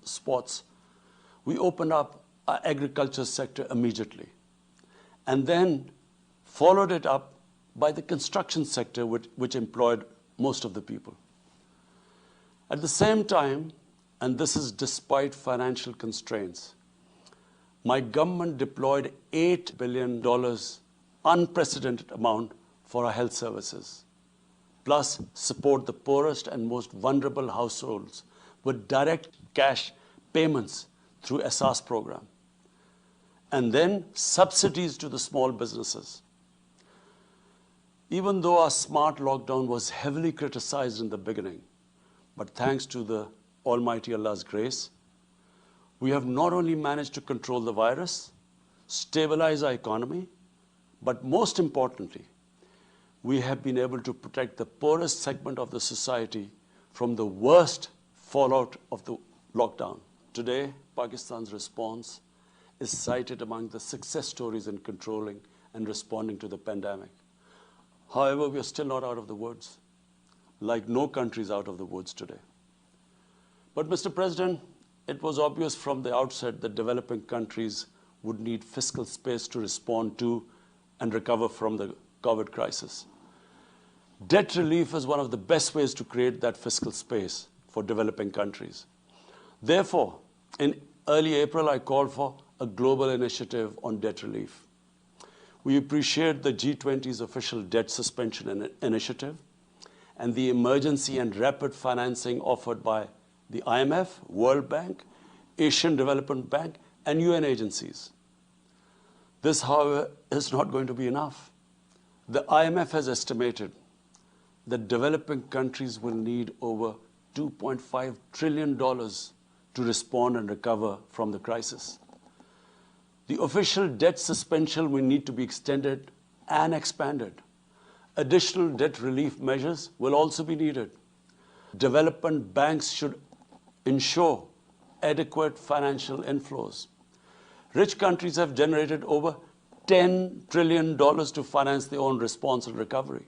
spots, we opened up our agriculture sector immediately, and then followed it up by the construction sector, which employed most of the people. At the same time, and this is despite financial constraints, my government deployed $8 billion, unprecedented amount, for our health services, plus support the poorest and most vulnerable households with direct cash payments through SARS program, and then subsidies to the small businesses. Even though our smart lockdown was heavily criticized in the beginning, but thanks to the Almighty Allah's grace, we have not only managed to control the virus, stabilize our economy, but most importantly, we have been able to protect the poorest segment of the society from the worst fallout of the lockdown. Today, Pakistan's response is cited among the success stories in controlling and responding to the pandemic. However, we are still not out of the woods, like no country is out of the woods today. But Mr. President, it was obvious from the outset that developing countries would need fiscal space to respond to and recover from the COVID crisis. Debt relief is one of the best ways to create that fiscal space for developing countries. Therefore, in early April, I called for a global initiative on debt relief. We appreciate the G20's official debt suspension initiative and the emergency and rapid financing offered by the IMF, World Bank, Asian Development Bank, and UN agencies. This, however, is not going to be enough. The IMF has estimated that developing countries will need over $2.5 trillion to respond and recover from the crisis. The official debt suspension will need to be extended and expanded. Additional debt relief measures will also be needed. Development banks should ensure adequate financial inflows. Rich countries have generated over $10 trillion to finance their own response and recovery.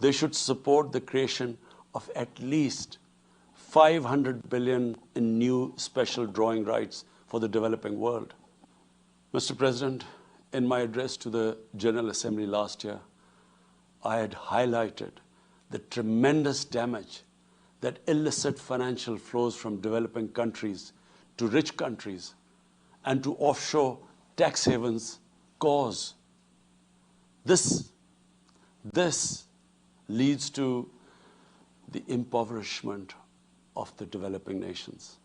They should support the creation of at least $500 billion in new special drawing rights for the developing world. Mr. President, in my address to the General Assembly last year, I had highlighted the tremendous damage that illicit financial flows from developing countries to rich countries and to offshore tax havens cause. This leads to the impoverishment of the developing nations.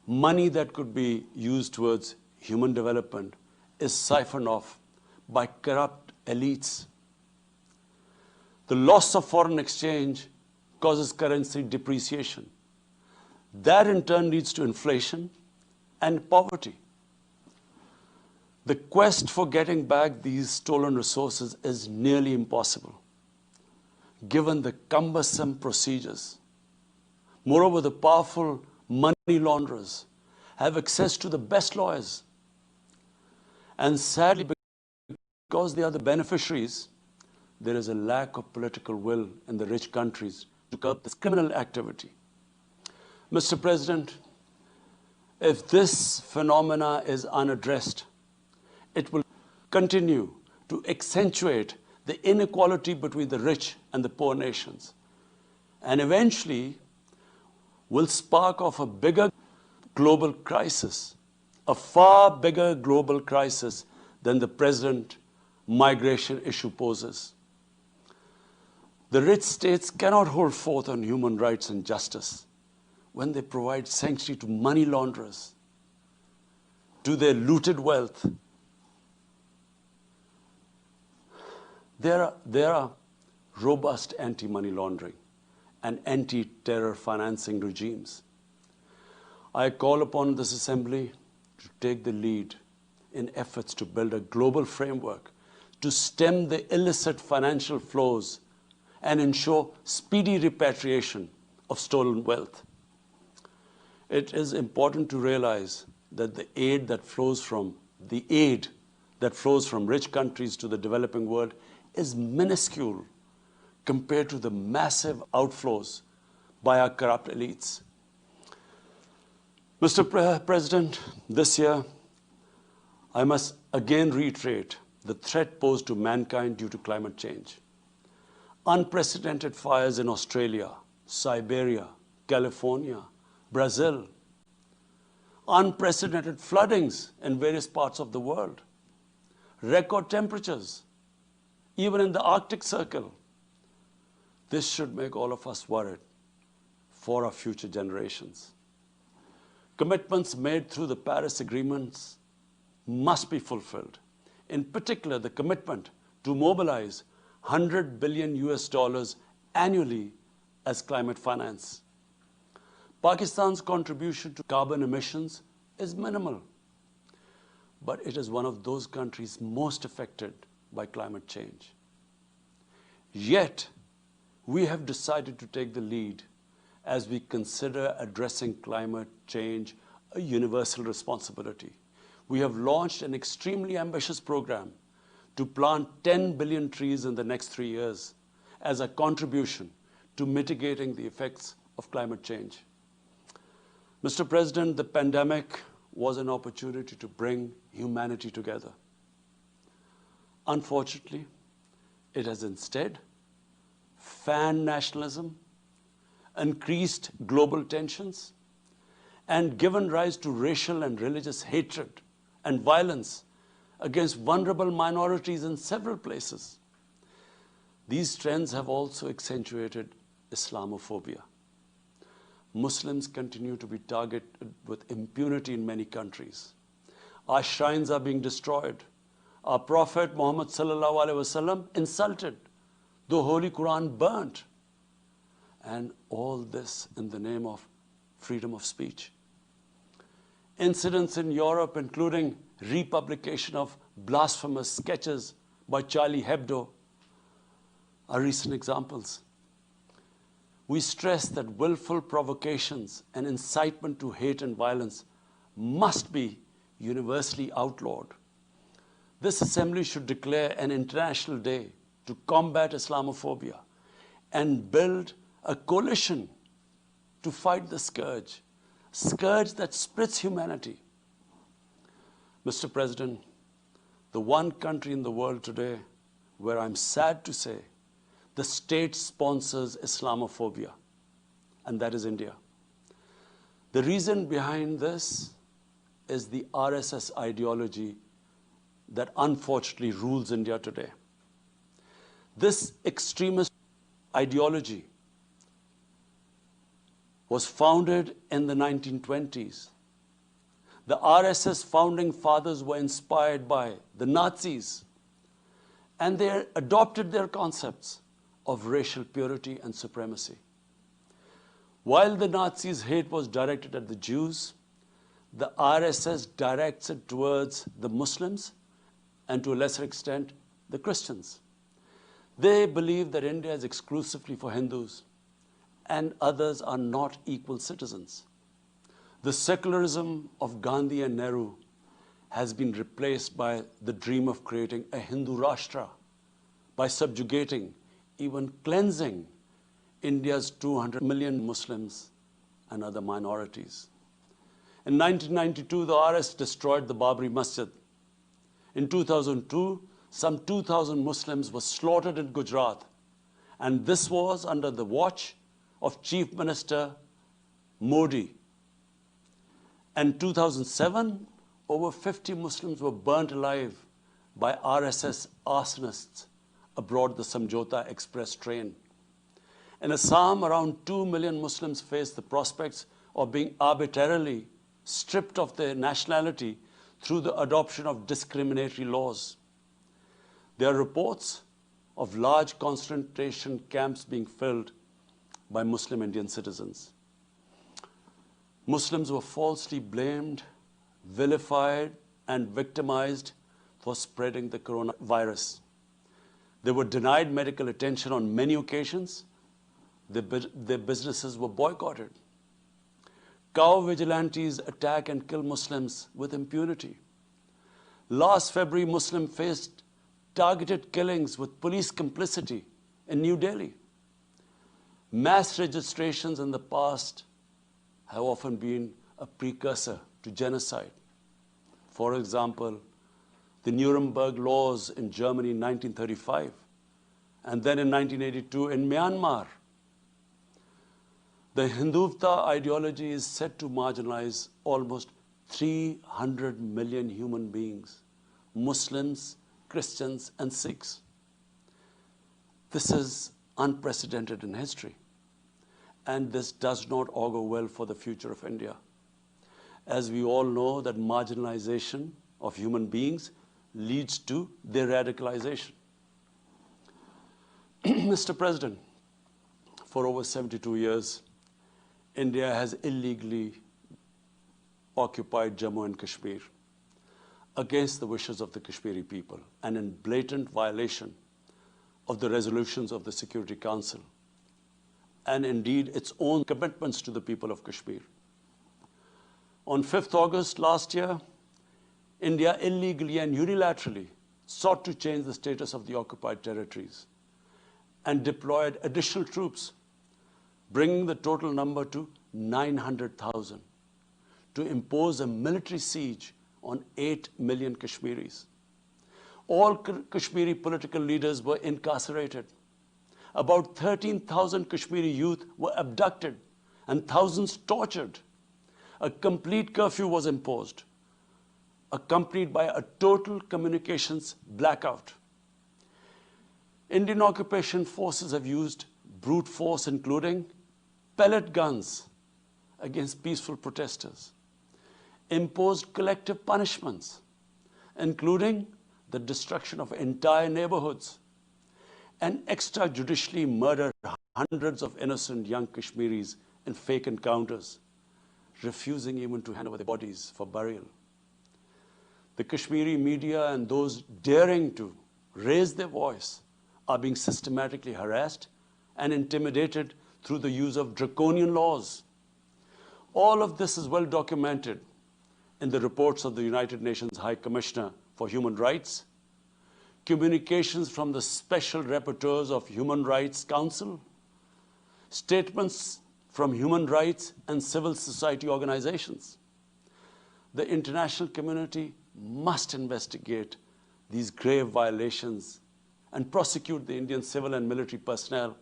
Money that could be used towards human development is siphoned off by corrupt elites. The loss of foreign exchange causes currency depreciation. That in turn leads to inflation and poverty. The quest for getting back these stolen resources is nearly impossible, given the cumbersome procedures. Moreover, the powerful money launderers have access to the best lawyers. And sadly, because they are the beneficiaries, there is a lack of political will in the rich countries to curb this criminal activity. Mr. President, if this phenomena is unaddressed, it will continue to accentuate the inequality between the rich and the poor nations, and eventually will spark off a bigger global crisis, a far bigger global crisis than the present migration issue poses. The rich states cannot hold forth on human rights and justice when they provide sanctuary to money launderers, to their looted wealth. There are robust anti-money laundering and anti-terror financing regimes. I call upon this Assembly to take the lead in efforts to build a global framework to stem the illicit financial flows and ensure speedy repatriation of stolen wealth. It is important to realize that the aid that flows from rich countries to the developing world is minuscule compared to the massive outflows by our corrupt elites. President, this year I must again reiterate the threat posed to mankind due to climate change. Unprecedented fires in Australia, Siberia, California, Brazil. Unprecedented floodings in various parts of the world. Record temperatures, even in the Arctic Circle. This should make all of us worried for our future generations. Commitments made through the Paris agreements must be fulfilled. In particular, the commitment to mobilize $100 billion annually as climate finance. Pakistan's contribution to carbon emissions is minimal, but it is one of those countries most affected by climate change. Yet, we have decided to take the lead as we consider addressing climate change a universal responsibility. We have launched an extremely ambitious program to plant 10 billion trees in the next 3 years as a contribution to mitigating the effects of climate change. Mr. President, the pandemic was an opportunity to bring humanity together. Unfortunately, it has instead fanned nationalism, increased global tensions, and given rise to racial and religious hatred and violence against vulnerable minorities in several places. These trends have also accentuated Islamophobia. Muslims continue to be targeted with impunity in many countries. Our shrines are being destroyed. Our Prophet Muhammad sallallahu alaihi wasallam insulted. The Holy Quran burnt. And all this in the name of freedom of speech. Incidents in Europe, including republication of blasphemous sketches by Charlie Hebdo, are recent examples. We stress that willful provocations and incitement to hate and violence must be universally outlawed. This assembly should declare an international day to combat Islamophobia and build a coalition to fight the scourge that splits humanity. Mr. President, the one country in the world today where I'm sad to say the state sponsors Islamophobia, and that is India. The reason behind this is the RSS ideology that unfortunately rules India today. This extremist ideology was founded in the 1920s. The RSS founding fathers were inspired by the Nazis, and they adopted their concepts of racial purity and supremacy. While the Nazis' hate was directed at the Jews, the RSS directs it towards the Muslims and to a lesser extent, the Christians. They believe that India is exclusively for Hindus and others are not equal citizens. The secularism of Gandhi and Nehru has been replaced by the dream of creating a Hindu Rashtra by subjugating, even cleansing, India's 200 million Muslims and other minorities. In 1992, the RS destroyed the Babri Masjid. In 2002, some 2,000 Muslims were slaughtered in Gujarat, and this was under the watch of Chief Minister Modi. In 2007, over 50 Muslims were burnt alive by RSS arsonists aboard the Samjhauta Express train. In Assam, around 2 million Muslims face the prospects of being arbitrarily stripped of their nationality through the adoption of discriminatory laws. There are reports of large concentration camps being filled by Muslim Indian citizens. Muslims were falsely blamed, vilified, and victimized for spreading the coronavirus. They were denied medical attention on many occasions. Their businesses were boycotted. Cow vigilantes attack and kill Muslims with impunity. Last February, Muslims faced targeted killings with police complicity in New Delhi. Mass registrations in the past have often been a precursor to genocide. For example, the Nuremberg laws in Germany in 1935, and then in 1982 in Myanmar. The Hindutva ideology is said to marginalize almost 300 million human beings, Muslims, Christians, and Sikhs. This is unprecedented in history, and this does not augur well for the future of India. As we all know, that marginalization of human beings leads to their radicalization. Mr. President, for over 72 years, India has illegally occupied Jammu and Kashmir against the wishes of the Kashmiri people and in blatant violation of the resolutions of the Security Council and indeed its own commitments to the people of Kashmir. On 5th August last year, India illegally and unilaterally sought to change the status of the occupied territories and deployed additional troops, bringing the total number to 900,000, to impose a military siege on 8 million Kashmiris. All Kashmiri political leaders were incarcerated. About 13,000 Kashmiri youth were abducted and thousands tortured. A complete curfew was imposed, accompanied by a total communications blackout. Indian occupation forces have used brute force, including pellet guns against peaceful protesters, imposed collective punishments, including the destruction of entire neighborhoods, and extrajudicially murdered hundreds of innocent young Kashmiris in fake encounters, refusing even to hand over their bodies for burial. The Kashmiri media and those daring to raise their voice are being systematically harassed and intimidated through the use of draconian laws. All of this is well documented in the reports of the United Nations High Commissioner for Human Rights, communications from the Special Rapporteurs of Human Rights Council, statements from human rights and civil society organizations. The international community must investigate these grave violations and prosecute the Indian civil and military personnel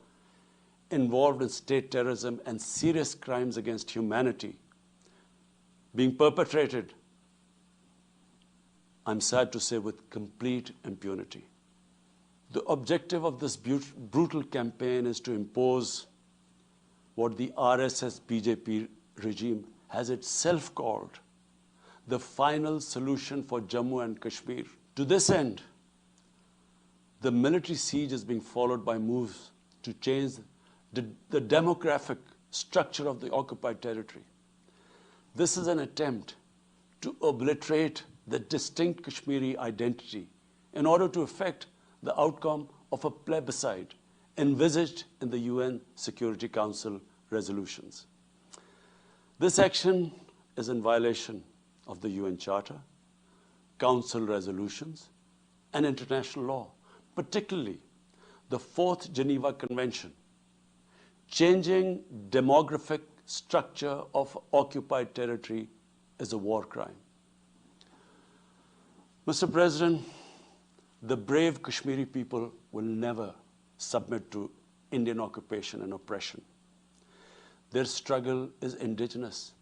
involved in state terrorism and serious crimes against humanity being perpetrated, I'm sad to say, with complete impunity. The objective of this brutal campaign is to impose what the RSS BJP regime has itself called the final solution for Jammu and Kashmir. To this end, the military siege is being followed by moves to change the demographic structure of the occupied territory. This is an attempt to obliterate the distinct Kashmiri identity in order to effect the outcome of a plebiscite envisaged in the UN Security Council resolutions. This action is in violation of the UN Charter, Council resolutions, and international law, particularly the 4th Geneva Convention. Changing demographic structure of occupied territory is a war crime. Mr. President, the brave Kashmiri people will never submit to Indian occupation and oppression. Their struggle is indigenous.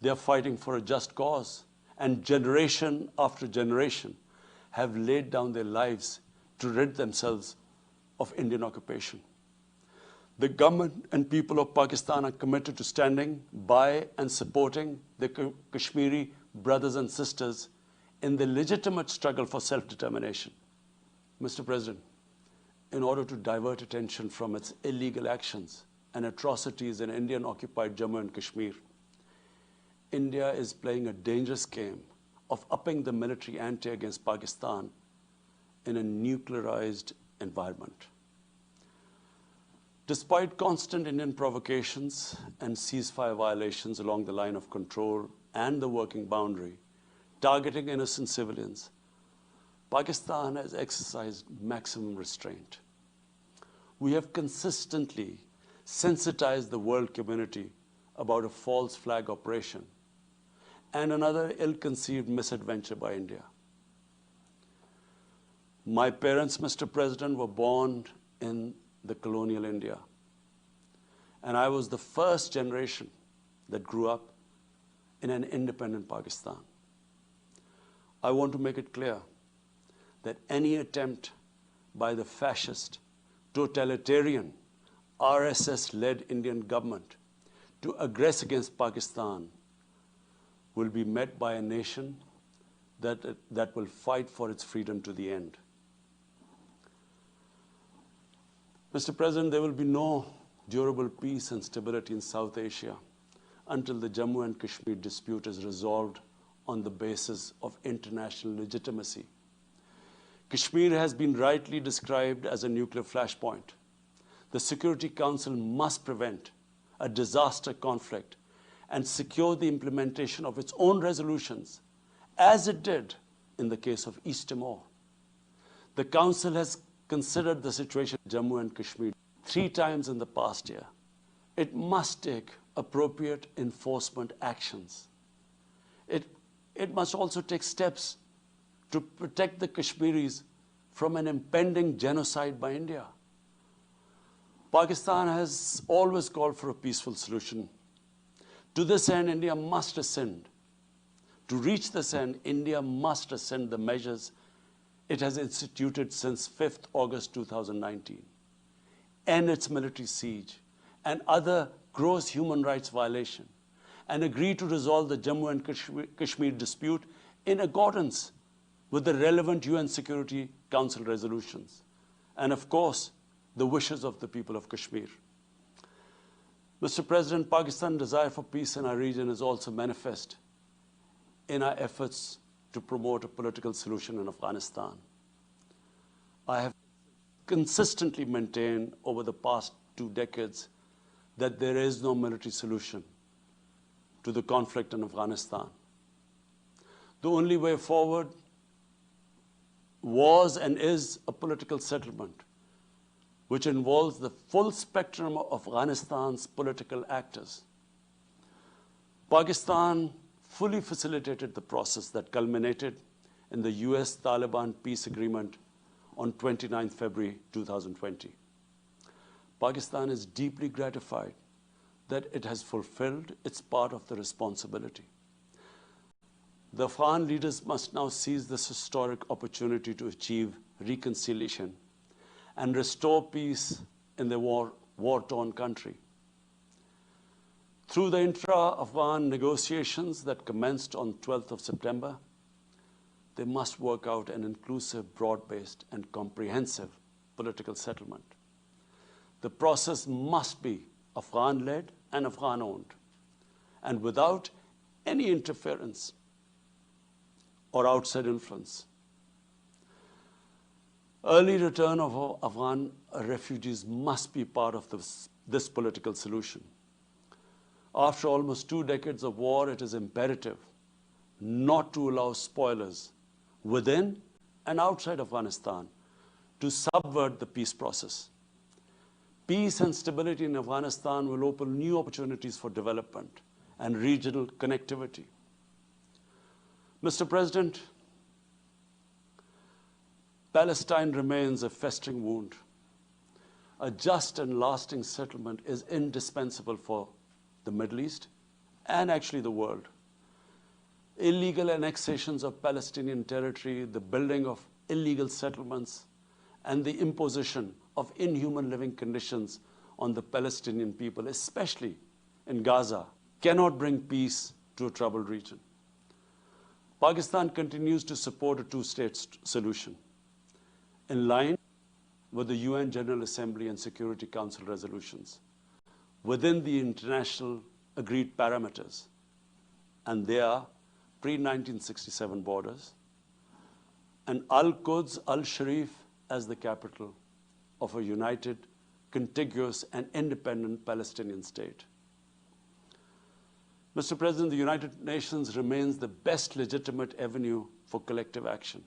They are fighting for a just cause, and generation after generation have laid down their lives to rid themselves of Indian occupation. The government and people of Pakistan are committed to standing by and supporting the Kashmiri brothers and sisters in the legitimate struggle for self-determination. Mr. President, in order to divert attention from its illegal actions and atrocities in Indian-occupied Jammu and Kashmir, India is playing a dangerous game of upping the military ante against Pakistan in a nuclearized environment. Despite constant Indian provocations and ceasefire violations along the line of control and the working boundary, targeting innocent civilians, Pakistan has exercised maximum restraint. We have consistently sensitized the world community about a false flag operation and another ill-conceived misadventure by India. My parents, Mr. President, were born in the colonial India, and I was the first generation that grew up in an independent Pakistan. I want to make it clear that any attempt by the fascist, totalitarian, RSS-led Indian government to aggress against Pakistan will be met by a nation that will fight for its freedom to the end. Mr. President, there will be no durable peace and stability in South Asia until the Jammu and Kashmir dispute is resolved on the basis of international legitimacy. Kashmir has been rightly described as a nuclear flashpoint. The Security Council must prevent a disaster conflict and secure the implementation of its own resolutions, as it did in the case of East Timor. The Council has considered the situation in Jammu and Kashmir 3 times in the past year. It must take appropriate enforcement actions. It must also take steps to protect the Kashmiris from an impending genocide by India. Pakistan has always called for a peaceful solution. To this end, India must rescind. To reach this end, India must rescind the measures it has instituted since 5th August 2019, end its military siege and other gross human rights violations, and agree to resolve the Jammu and Kashmir dispute in accordance with the relevant UN Security Council resolutions, and of course, the wishes of the people of Kashmir. Mr. President, Pakistan's desire for peace in our region is also manifest in our efforts to promote a political solution in Afghanistan. I have consistently maintained over the past 2 decades that there is no military solution to the conflict in Afghanistan. The only way forward was and is a political settlement, which involves the full spectrum of Afghanistan's political actors. Pakistan fully facilitated the process that culminated in the US-Taliban peace agreement on 29 February 2020. Pakistan is deeply gratified that it has fulfilled its part of the responsibility. The Afghan leaders must now seize this historic opportunity to achieve reconciliation and restore peace in the war-torn country. Through the intra-Afghan negotiations that commenced on 12th of September, they must work out an inclusive, broad-based, and comprehensive political settlement. The process must be Afghan-led and Afghan-owned, and without any interference or outside influence. Early return of Afghan refugees must be part of this political solution. After almost 2 decades of war, it is imperative not to allow spoilers within and outside Afghanistan to subvert the peace process. Peace and stability in Afghanistan will open new opportunities for development and regional connectivity. Mr. President, Palestine remains a festering wound. A just and lasting settlement is indispensable for the Middle East and actually the world. Illegal annexations of Palestinian territory, the building of illegal settlements, and the imposition of inhuman living conditions on the Palestinian people, especially in Gaza, cannot bring peace to a troubled region. Pakistan continues to support a 2-state solution in line with the UN General Assembly and Security Council resolutions within the international agreed parameters, and they are pre-1967 borders, and Al-Quds, Al-Sharif as the capital of a united, contiguous, and independent Palestinian state. Mr. President, the United Nations remains the best legitimate avenue for collective action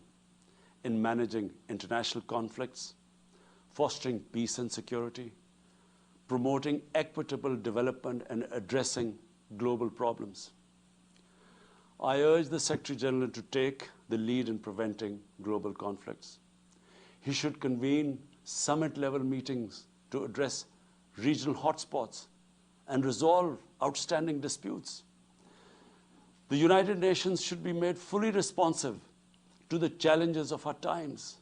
in managing international conflicts, fostering peace and security, promoting equitable development, and addressing global problems. I urge the Secretary General to take the lead in preventing global conflicts. He should convene summit-level meetings to address regional hotspots and resolve outstanding disputes. The United Nations should be made fully responsive to the challenges of our times.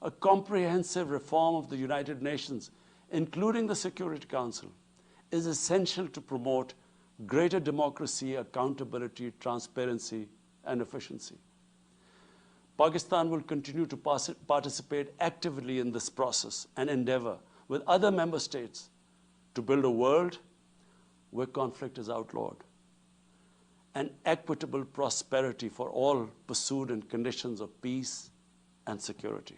A comprehensive reform of the United Nations, including the Security Council, is essential to promote greater democracy, accountability, transparency, and efficiency. Pakistan will continue to participate actively in this process and endeavor with other member states to build a world where conflict is outlawed and equitable prosperity for all pursued in conditions of peace and security.